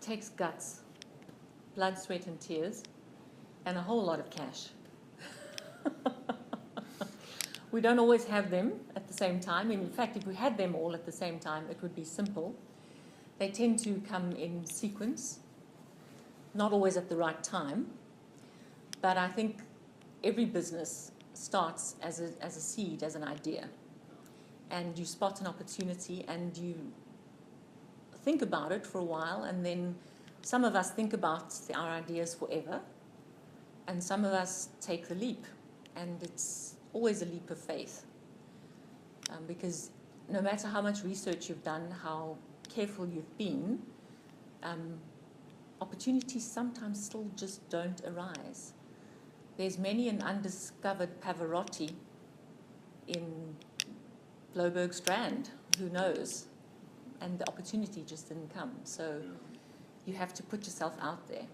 takes guts, blood, sweat and tears, and a whole lot of cash. We don't always have them at the same time. In fact, if we had them all at the same time, it would be simple. They tend to come in sequence, not always at the right time. But I think every business starts as a seed, as an idea. And you spot an opportunity and you think about it for a while, and then some of us think about our ideas forever, and some of us take the leap. And it's always a leap of faith. Because no matter how much research you've done, how careful you've been, opportunities sometimes still just don't arise. There's many an undiscovered Pavarotti in Bloberg Strand, who knows? And the opportunity just didn't come. So you have to put yourself out there.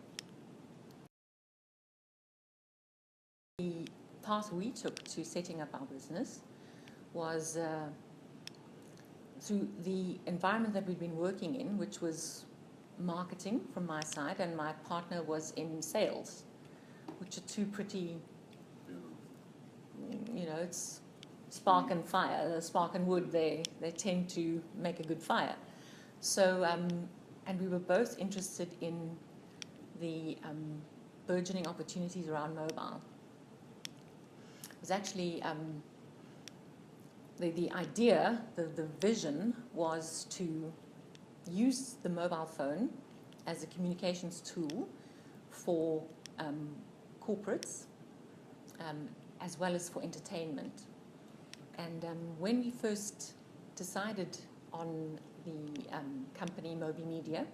The path we took to setting up our business was through the environment that we'd been working in, which was marketing from my side, and my partner was in sales, which are two pretty, you know, it's spark and fire, spark and wood, they tend to make a good fire. So, and we were both interested in the burgeoning opportunities around mobile. It was actually, the idea, the vision was to use the mobile phone as a communications tool for corporates, as well as for entertainment. And when we first decided on the company Moby Media,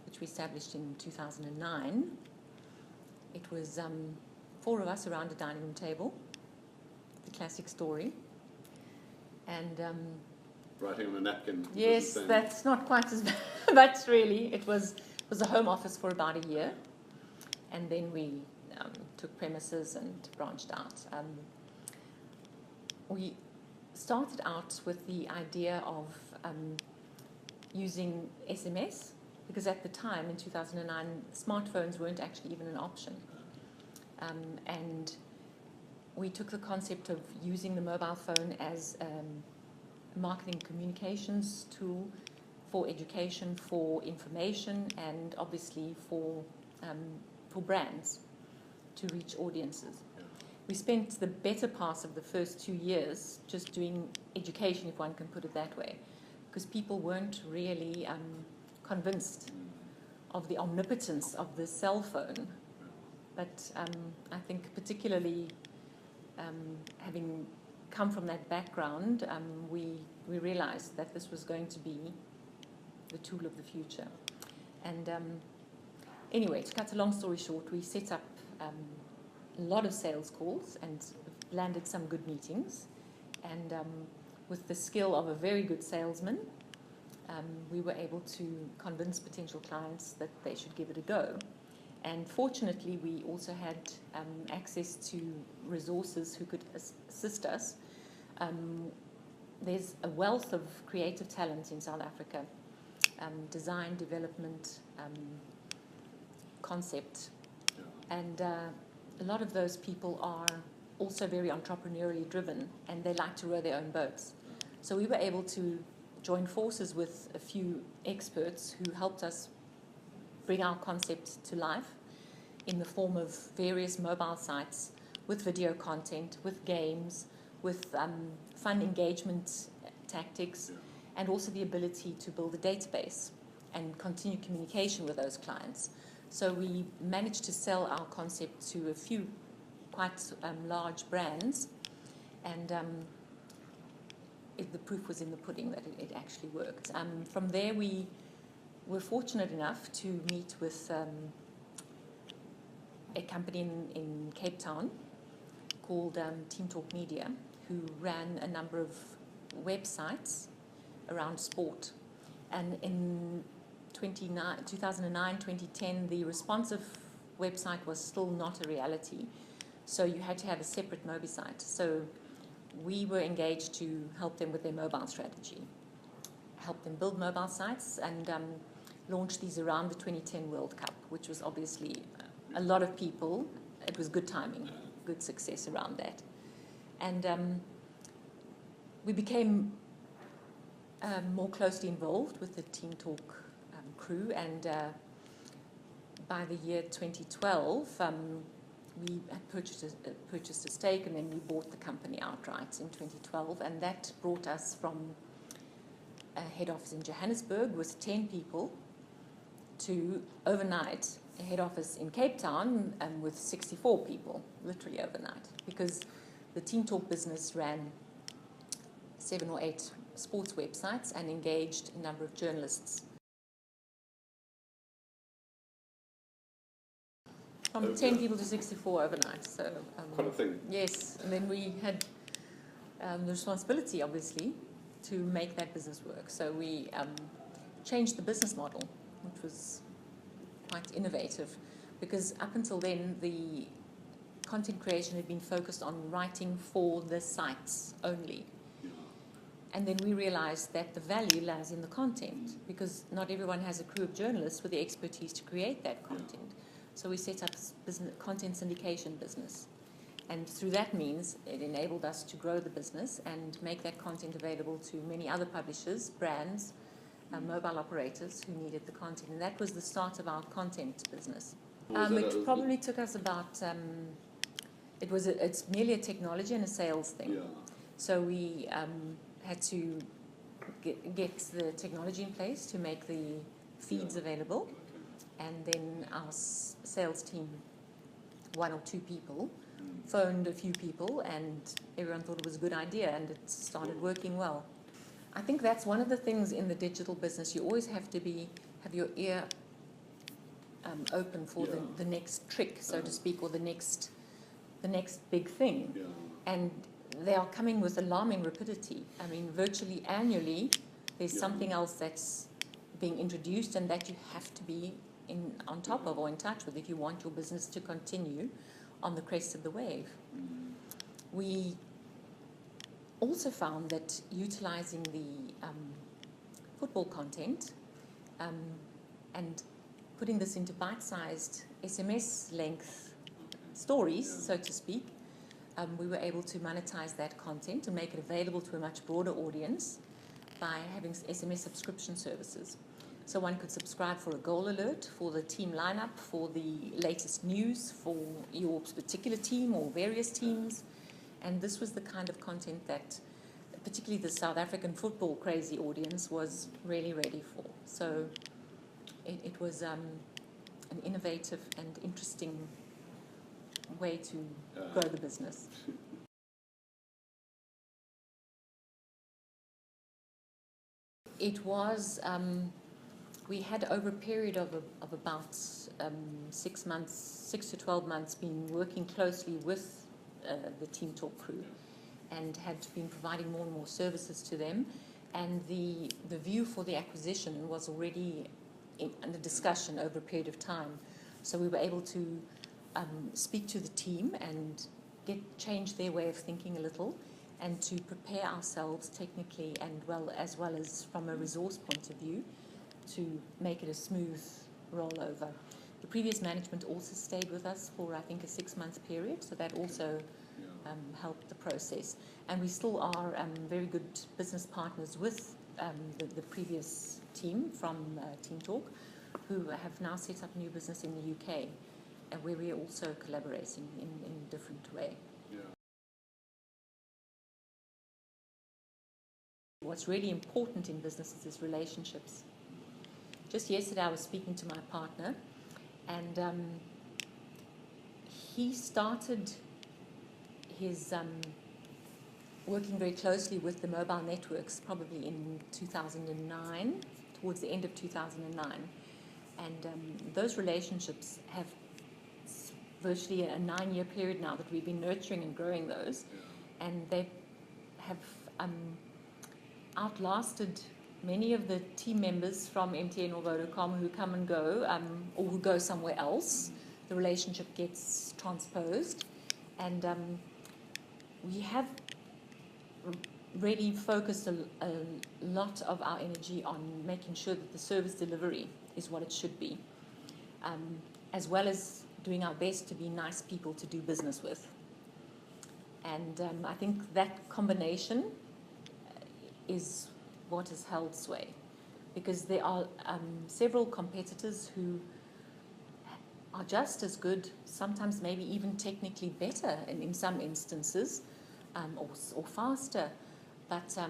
which we established in 2009, it was 4 of us around a dining room table, the classic story. And writing on a napkin. Yes, that's not quite as bad, but really it was a home office for about a year, and then we took premises and branched out. We started out with the idea of using SMS, because at the time, in 2009, smartphones weren't actually even an option. And we took the concept of using the mobile phone as a marketing communications tool for education, for information, and obviously for brands to reach audiences. We spent the better part of the first 2 years just doing education, if one can put it that way, because people weren't really convinced of the omnipotence of the cell phone. But I think particularly having come from that background, we realized that this was going to be the tool of the future. And anyway, to cut a long story short, we set up a lot of sales calls and landed some good meetings. And with the skill of a very good salesman, we were able to convince potential clients that they should give it a go. And fortunately, we also had access to resources who could assist us. There's a wealth of creative talent in South Africa, design, development, concept. And a lot of those people are also very entrepreneurially driven, and they like to row their own boats. So we were able to join forces with a few experts who helped us bring our concept to life in the form of various mobile sites with video content, with games, with fun engagement tactics, and also the ability to build a database and continue communication with those clients. So we managed to sell our concept to a few quite large brands, and the proof was in the pudding that it actually worked. From there, we were fortunate enough to meet with a company in Cape Town called Team Talk Media, who ran a number of websites around sport. And in 2009, 2010, the responsive website was still not a reality. So you had to have a separate Moby site. So we were engaged to help them with their mobile strategy, help them build mobile sites, and launched these around the 2010 World Cup, which was obviously a lot of people. It was good timing, good success around that. And we became more closely involved with the Team Talk crew, and by the year 2012, we had purchased a stake, and then we bought the company outright in 2012, and that brought us from a head office in Johannesburg with 10 people to overnight a head office in Cape Town with 64 people, literally overnight, because the Team Talk business ran 7 or 8 sports websites and engaged a number of journalists. From 10 people to 64 overnight. So, quite a thing. yes, and then we had the responsibility, obviously, to make that business work. So we changed the business model, which was quite innovative, because up until then, the content creation had been focused on writing for the sites only. And then we realized that the value lies in the content, because not everyone has a crew of journalists with the expertise to create that content. So we set up a content syndication business. And through that means, it enabled us to grow the business and make that content available to many other publishers, brands, mobile operators who needed the content. And that was the start of our content business. It probably took us about, it's merely a technology and a sales thing. Yeah. So we had to get the technology in place to make the feeds available. And then our sales team, 1 or 2 people, phoned a few people, and everyone thought it was a good idea, and it started working well. I think that's one of the things in the digital business. You always have to have your ear open for the next trick, so to speak, or the next big thing. Yeah. And they are coming with alarming rapidity. I mean, virtually annually, there's something else that's being introduced, and that you have to be on top of or in touch with if you want your business to continue on the crest of the wave. We also found that utilizing the football content and putting this into bite-sized SMS length stories, so to speak, we were able to monetize that content and make it available to a much broader audience by having SMS subscription services. So one could subscribe for a goal alert, for the team lineup, for the latest news, for your particular team or various teams. And this was the kind of content that particularly the South African football crazy audience was really ready for. So it was an innovative and interesting way to grow the business. It was, we had over a period of about 6 to 12 months, been working closely with the Team Talk crew, and had been providing more and more services to them. And the view for the acquisition was already in the discussion over a period of time. So we were able to speak to the team and change their way of thinking a little, and to prepare ourselves technically and as well as from a resource point of view to make it a smooth rollover. The previous management also stayed with us for, I think, a 6-month period, so that also helped the process. And we still are very good business partners with the previous team from Team Talk, who have now set up new business in the UK, and where we are also collaborating in a different way. Yeah. What's really important in businesses is relationships. Just yesterday I was speaking to my partner, and he started his working very closely with the mobile networks probably in 2009, towards the end of 2009. And those relationships have virtually a 9-year period now that we've been nurturing and growing those. And they have outlasted many of the team members from MTN or Vodacom who come and go, or who go somewhere else. The relationship gets transposed. And we have really focused a lot of our energy on making sure that the service delivery is what it should be, as well as doing our best to be nice people to do business with. And I think that combination is what has held sway, because there are several competitors who are just as good, sometimes maybe even technically better in some instances, or faster. But I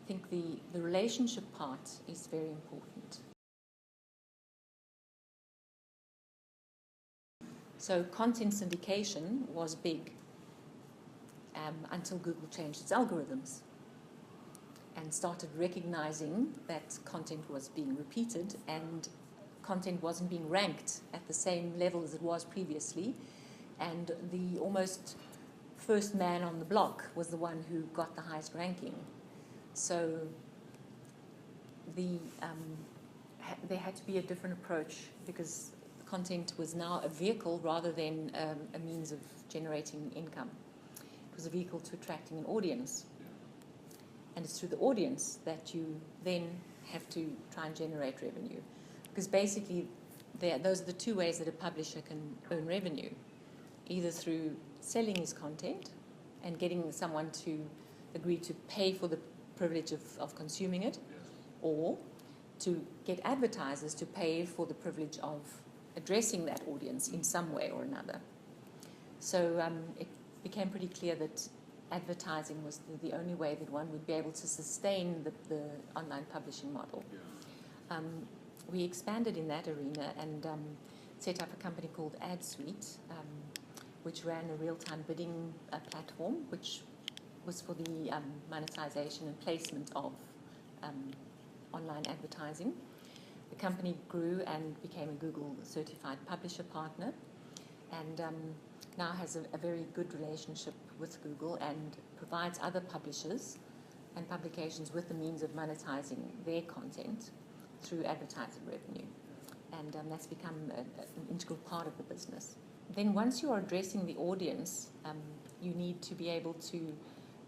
think the relationship part is very important. So content syndication was big until Google changed its algorithms and started recognizing that content was being repeated and content wasn't being ranked at the same level as it was previously. And the almost first man on the block was the one who got the highest ranking. So there had to be a different approach, because content was now a vehicle rather than a means of generating income. It was a vehicle to attracting an audience. And it's through the audience that you then have to try and generate revenue. Because basically, those are the two ways that a publisher can earn revenue. Either through selling his content and getting someone to agree to pay for the privilege of consuming it, or to get advertisers to pay for the privilege of addressing that audience in some way or another. So it became pretty clear that advertising was the only way that one would be able to sustain the online publishing model. We expanded in that arena and set up a company called AdSuite, which ran a real-time bidding platform, which was for the monetization and placement of online advertising. The company grew and became a Google certified publisher partner, and now has a very good relationship with Google and provides other publishers and publications with the means of monetizing their content through advertising revenue. And that's become an integral part of the business. Then once you are addressing the audience, you need to be able to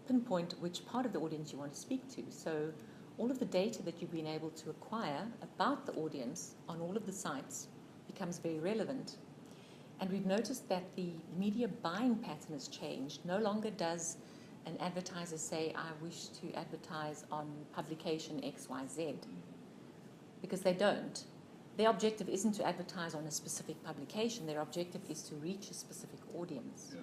pinpoint which part of the audience you want to speak to. So all of the data that you've been able to acquire about the audience on all of the sites becomes very relevant. And we've noticed that the media buying pattern has changed. No longer does an advertiser say, I wish to advertise on publication XYZ, because they don't. Their objective isn't to advertise on a specific publication. Their objective is to reach a specific audience. Yeah.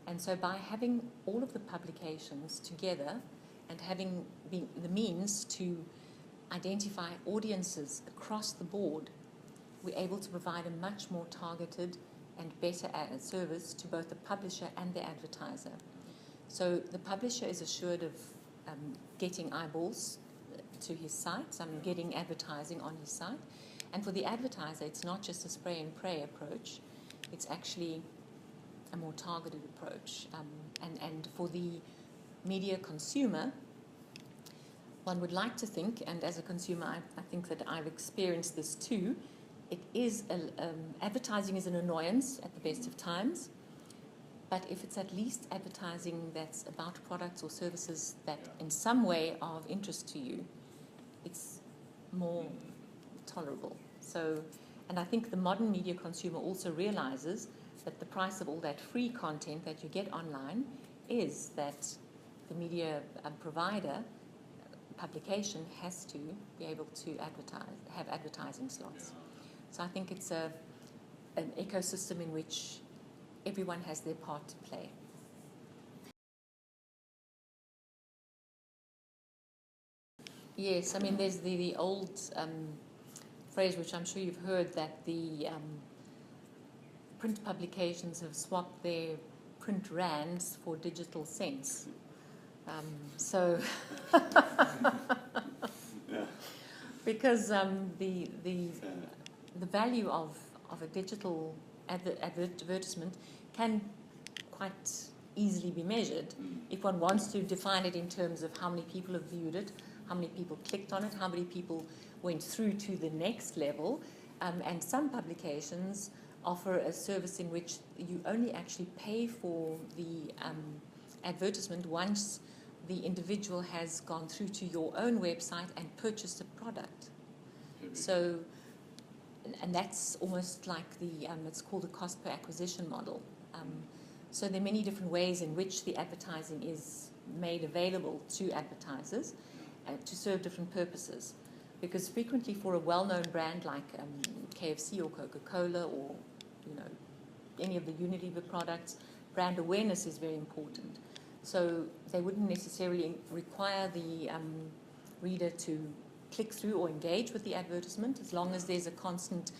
And so by having all of the publications together and having the means to identify audiences across the board, we're able to provide a much more targeted and better service to both the publisher and the advertiser. So the publisher is assured of getting eyeballs to his site, getting advertising on his site. And for the advertiser, it's not just a spray and pray approach, it's actually a more targeted approach. And for the media consumer, one would like to think, and as a consumer, I think that I've experienced this too, it is advertising is an annoyance at the best of times, but if it's at least advertising that's about products or services that in some way are of interest to you, it's more tolerable. So, and I think the modern media consumer also realizes that the price of all that free content that you get online is that the media provider, publication, has to be able to have advertising slots. Yeah. So I think it's an ecosystem in which everyone has their part to play. Yes, I mean, there's the old phrase, which I'm sure you've heard, that the print publications have swapped their print rands for digital cents. So, because the value of a digital advertisement can quite easily be measured if one wants to define it in terms of how many people have viewed it, how many people clicked on it, how many people went through to the next level. And some publications offer a service in which you only actually pay for the advertisement once the individual has gone through to your own website and purchased a product. So, and that's almost like it's called a cost per acquisition model. So there are many different ways in which the advertising is made available to advertisers to serve different purposes. Because frequently for a well-known brand like KFC or Coca-Cola or, any of the Unilever products, brand awareness is very important. So they wouldn't necessarily require the reader to click through or engage with the advertisement as long as there's a constant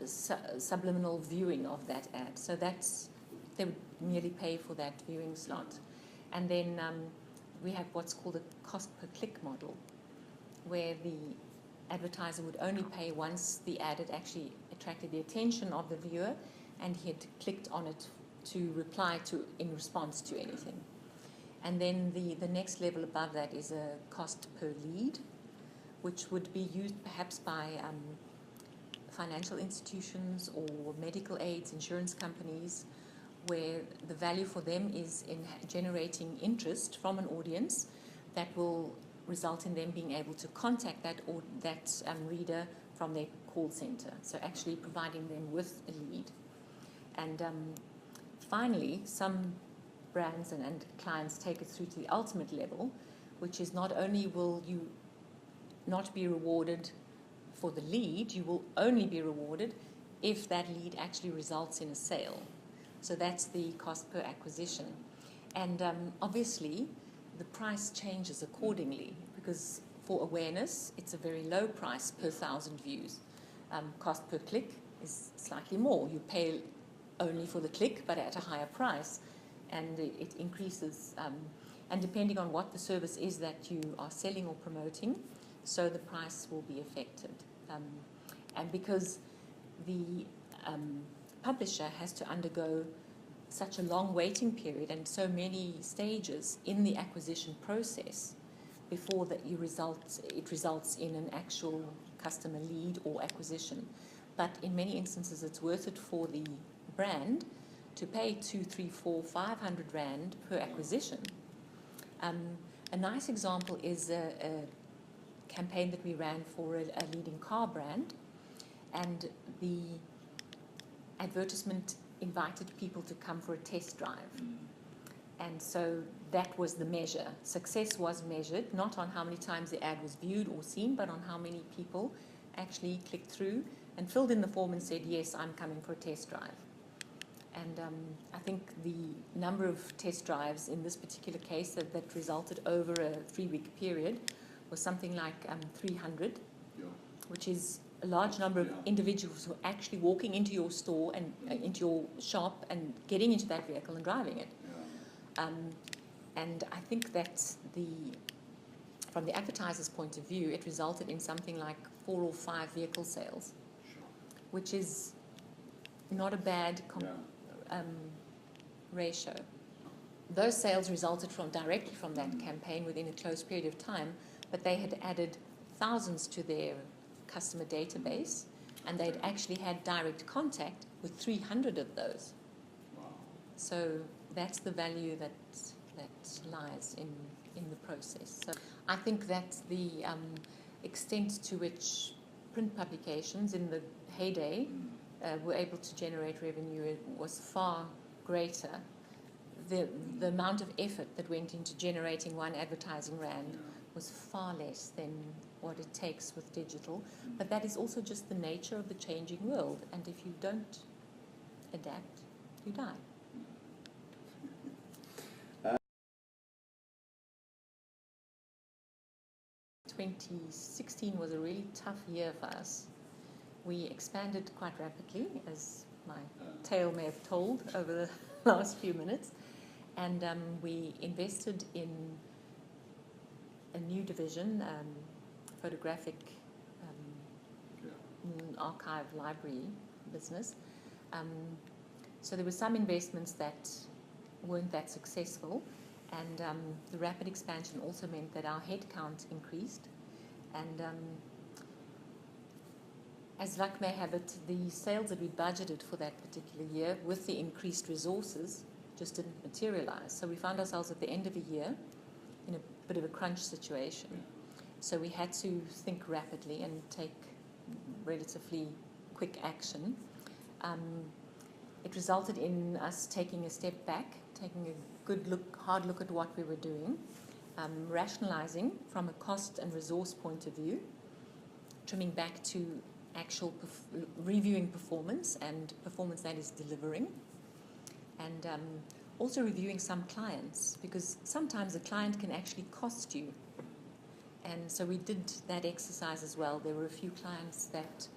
subliminal viewing of that ad. So they would merely pay for that viewing slot. And then we have what's called a cost per click model, where the advertiser would only pay once the ad had actually attracted the attention of the viewer and he had clicked on it to reply to in response to anything. And then the next level above that is a cost per lead, which would be used perhaps by financial institutions or medical aids, insurance companies, where the value for them is in generating interest from an audience that will result in them being able to contact that reader from their call center. So actually providing them with a lead. And finally, some brands and clients take it through to the ultimate level, which is not only will you not be rewarded for the lead, you will only be rewarded if that lead actually results in a sale. So that's the cost per acquisition. And obviously, the price changes accordingly because for awareness, it's a very low price per 1,000 views. Cost per click is slightly more. You pay only for the click, but at a higher price. And it increases, and depending on what the service is that you are selling or promoting, so the price will be affected. And because the publisher has to undergo such a long waiting period and so many stages in the acquisition process before that it results in an actual customer lead or acquisition. But in many instances, it's worth it for the brand to pay 200, 300, 400, 500 rand per acquisition. A nice example is a campaign that we ran for a leading car brand, and the advertisement invited people to come for a test drive. And so that was the measure. Success was measured not on how many times the ad was viewed or seen, but on how many people actually clicked through and filled in the form and said, yes, I'm coming for a test drive. And I think the number of test drives in this particular case that resulted over a 3-week period was something like 300, which is a large number of individuals who are actually walking into your store and into your shop and getting into that vehicle and driving it. And I think that from the advertiser's point of view, it resulted in something like 4 or 5 vehicle sales, which is not a bad ratio. Those sales resulted directly from that campaign within a close period of time, but they had added thousands to their customer database, and they'd actually had direct contact with 300 of those. Wow. So that's the value that lies in the process. So I think that the extent to which print publications in the heyday were able to generate revenue was far greater. The amount of effort that went into generating one advertising rand was far less than what it takes with digital. But that is also just the nature of the changing world. And if you don't adapt, you die. 2016 was a really tough year for us. We expanded quite rapidly, as my tale may have told over the last few minutes. And we invested in a new division, photographic archive library business. So there were some investments that weren't that successful, and the rapid expansion also meant that our headcount increased. And as luck may have it, the sales that we budgeted for that particular year with the increased resources just didn't materialize. So we found ourselves at the end of a year in a bit of a crunch situation. So we had to think rapidly and take relatively quick action. It resulted in us taking a step back, taking a good look, hard look at what we were doing, rationalizing from a cost and resource point of view, trimming back to actual reviewing performance and performance that is delivering, and also reviewing some clients, because sometimes a client can actually cost you. And so we did that exercise as well. There were a few clients that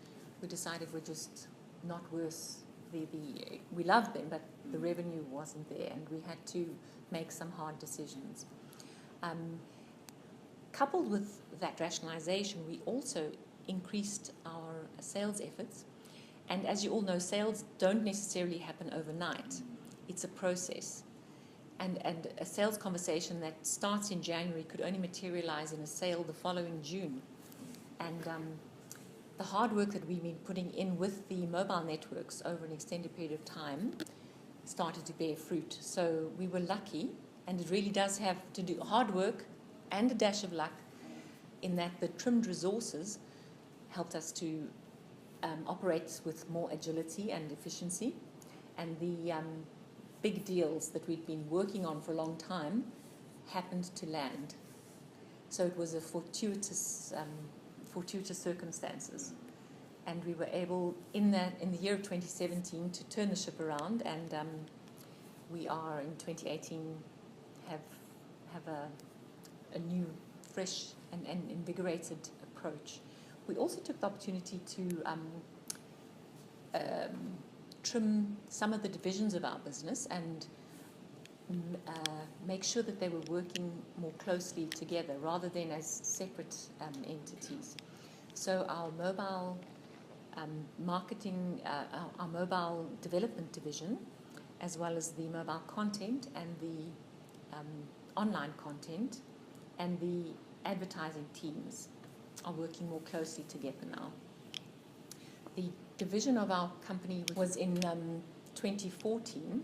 we decided were just not worth we loved them, but the revenue wasn't there, and we had to make some hard decisions. Coupled with that rationalization, we also increased our sales efforts. And as you all know, sales don't necessarily happen overnight. It's a process. And a sales conversation that starts in January could only materialize in a sale the following June. And the hard work that we've been putting in with the mobile networks over an extended period of time started to bear fruit. So we were lucky, and it really does have to do hard work and a dash of luck in that the trimmed resources helped us to operate with more agility and efficiency. And the big deals that we'd been working on for a long time happened to land. So it was a fortuitous circumstances. And we were able, in the year of 2017, to turn the ship around, and we are, in 2018, have a new, fresh and invigorated approach. We also took the opportunity to trim some of the divisions of our business and make sure that they were working more closely together rather than as separate entities. So our mobile marketing, our mobile development division, as well as the mobile content and the online content and the advertising teams are working more closely together now. The division of our company was in 2014,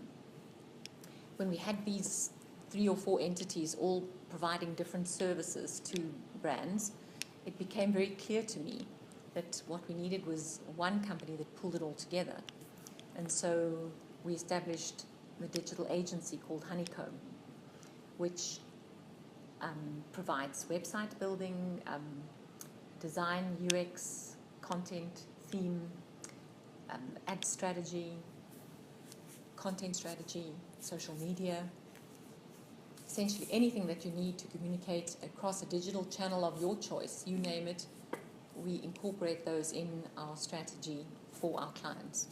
when we had these 3 or 4 entities all providing different services to brands. It became very clear to me that what we needed was one company that pulled it all together. And so we established the digital agency called Honeycomb, which provides website building, design, UX, content, theme, ad strategy, content strategy, social media, essentially anything that you need to communicate across a digital channel of your choice, you name it, we incorporate those in our strategy for our clients.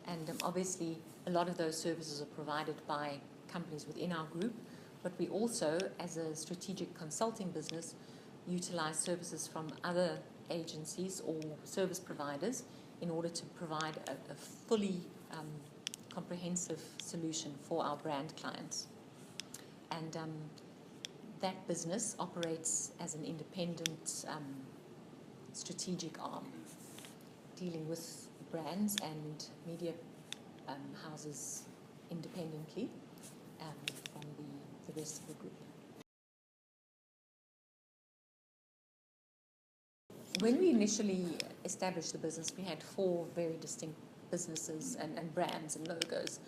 And obviously, a lot of those services are provided by companies within our group, but we also, as a strategic consulting business, utilize services from other agencies or service providers in order to provide a fully comprehensive solution for our brand clients. And that business operates as an independent strategic arm, dealing with brands and media houses independently from the rest of the group. When we initially established the business, we had 4 very distinct businesses and brands and logos,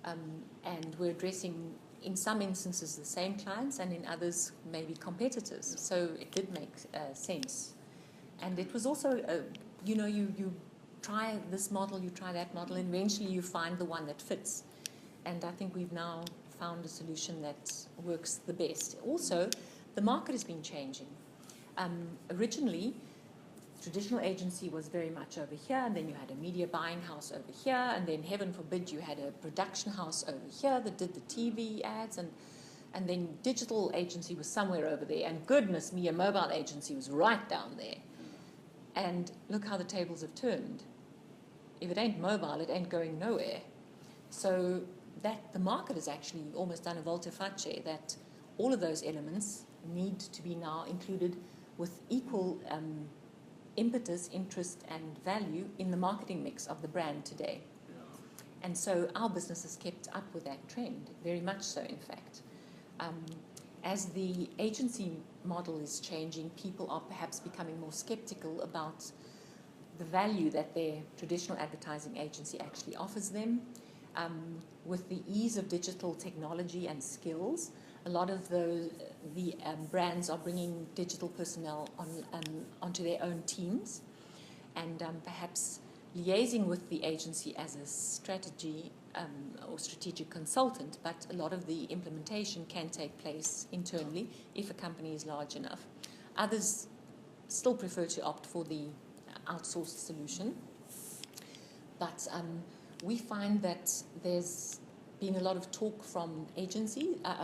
and we're addressing, in some instances, the same clients, and in others, maybe competitors. So it did make sense. And it was also, you try this model, you try that model, and eventually you find the one that fits. And I think we've now found a solution that works the best. Also, the market has been changing. Originally, traditional agency was very much over here, and then you had a media buying house over here, and then heaven forbid you had a production house over here that did the TV ads, and then digital agency was somewhere over there, and goodness me, a mobile agency was right down there. And look how the tables have turned. If it ain't mobile, it ain't going nowhere. So that the market has actually almost done a volte-face, that all of those elements need to be now included with equal impetus, interest, and value in the marketing mix of the brand today. And so our business has kept up with that trend, very much so, in fact. As the agency model is changing, people are perhaps becoming more skeptical about the value that their traditional advertising agency actually offers them. With the ease of digital technology and skills, a lot of the brands are bringing digital personnel onto their own teams, and perhaps liaising with the agency as a strategy or strategic consultant, but a lot of the implementation can take place internally if a company is large enough. Others still prefer to opt for the outsourced solution, but we find that there's been a lot of talk from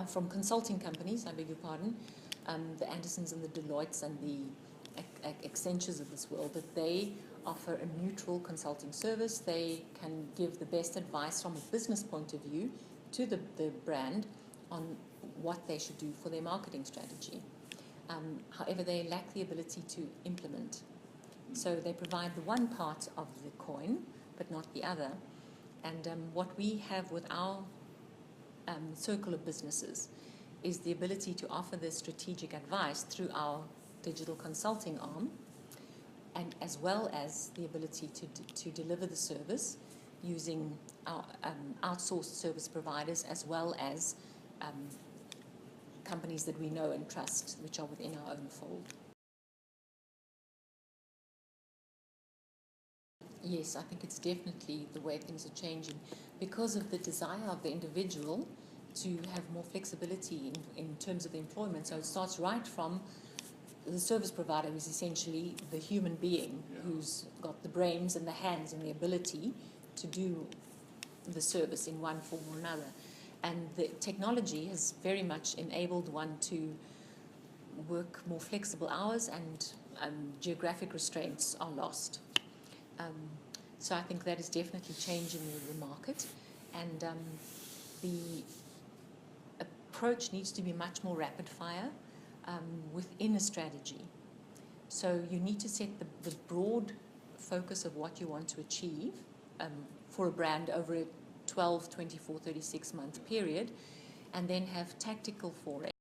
from consulting companies, I beg your pardon, the Andersons and the Deloittes and the Accentures of this world, that they offer a neutral consulting service. They can give the best advice from a business point of view to the brand on what they should do for their marketing strategy. However, they lack the ability to implement. So they provide the one part of the coin, but not the other. And what we have with our circle of businesses is the ability to offer this strategic advice through our digital consulting arm, and as well as the ability to deliver the service using our outsourced service providers, as well as companies that we know and trust, which are within our own fold. Yes, I think it's definitely the way things are changing because of the desire of the individual to have more flexibility in terms of employment. So it starts right from the service provider, who's essentially the human being, who's got the brains and the hands and the ability to do the service in one form or another. And the technology has very much enabled one to work more flexible hours, and geographic restraints are lost. So I think that is definitely changing the market, and the approach needs to be much more rapid fire within a strategy. So you need to set the broad focus of what you want to achieve for a brand over a 12, 24, 36-month period, and then have tactical foray